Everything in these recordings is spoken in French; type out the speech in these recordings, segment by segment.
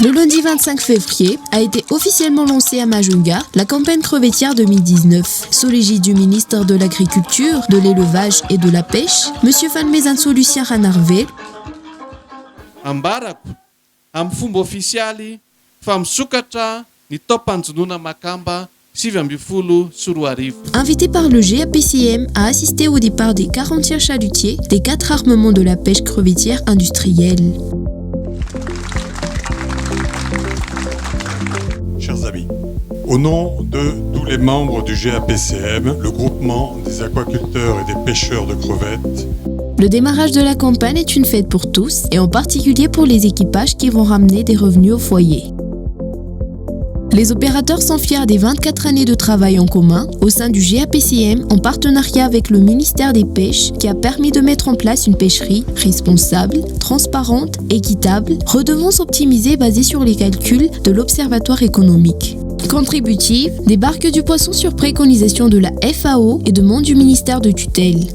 Le lundi 25 février a été officiellement lancée à Majunga la campagne crevettière 2019. Sous l'égide du ministre de l'Agriculture, de l'Élevage et de la Pêche, M. Falmezanso Lucien Ranarvé. Ambarako amin'ny fomba ofisialy fa misokatra ny taom-panjonona makamba 7 sy 4 arivo. Invité par le GAPCM à assister au départ des 41 chalutiers des 4 armements de la pêche crevettière industrielle. Chers amis, au nom de tous les membres du GAPCM, le groupement des aquaculteurs et des pêcheurs de crevettes, le démarrage de la campagne est une fête pour tous et en particulier pour les équipages qui vont ramener des revenus au foyer. Les opérateurs sont fiers des 24 années de travail en commun au sein du GAPCM en partenariat avec le ministère des Pêches qui a permis de mettre en place une pêcherie responsable, transparente, équitable, redevance optimisée basée sur les calculs de l'Observatoire économique. Contributive, des barques du poisson sur préconisation de la FAO et demande du ministère de tutelle.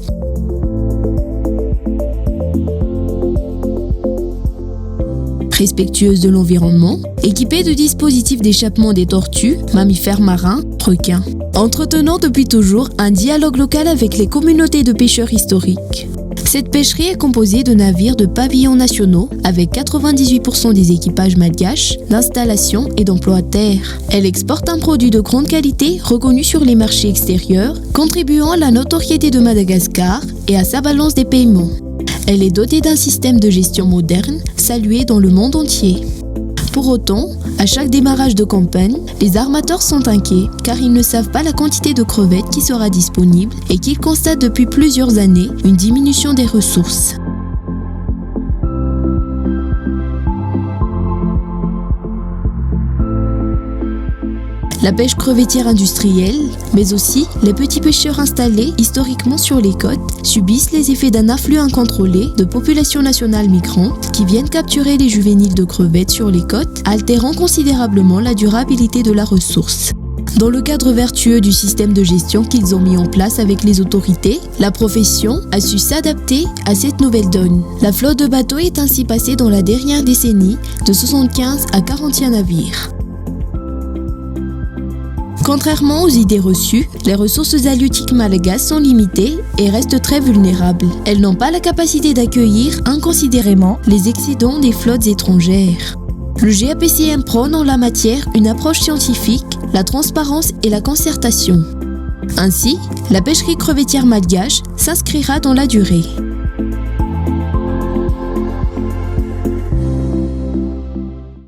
Respectueuse de l'environnement, équipée de dispositifs d'échappement des tortues, mammifères marins, requins. Entretenant depuis toujours un dialogue local avec les communautés de pêcheurs historiques. Cette pêcherie est composée de navires de pavillons nationaux avec 98% des équipages malgaches, d'installations et d'emplois à terre. Elle exporte un produit de grande qualité reconnu sur les marchés extérieurs, contribuant à la notoriété de Madagascar et à sa balance des paiements. Elle est dotée d'un système de gestion moderne, salué dans le monde entier. Pour autant, à chaque démarrage de campagne, les armateurs sont inquiets car ils ne savent pas la quantité de crevettes qui sera disponible et qu'ils constatent depuis plusieurs années une diminution des ressources. La pêche crevettière industrielle, mais aussi les petits pêcheurs installés historiquement sur les côtes, subissent les effets d'un afflux incontrôlé de populations nationales migrantes qui viennent capturer les juvéniles de crevettes sur les côtes, altérant considérablement la durabilité de la ressource. Dans le cadre vertueux du système de gestion qu'ils ont mis en place avec les autorités, la profession a su s'adapter à cette nouvelle donne. La flotte de bateaux est ainsi passée dans la dernière décennie de 75 à 41 navires. Contrairement aux idées reçues, les ressources halieutiques malgaches sont limitées et restent très vulnérables. Elles n'ont pas la capacité d'accueillir inconsidérément les excédents des flottes étrangères. Le GAPCM prône en la matière une approche scientifique, la transparence et la concertation. Ainsi, la pêcherie crevettière malgache s'inscrira dans la durée.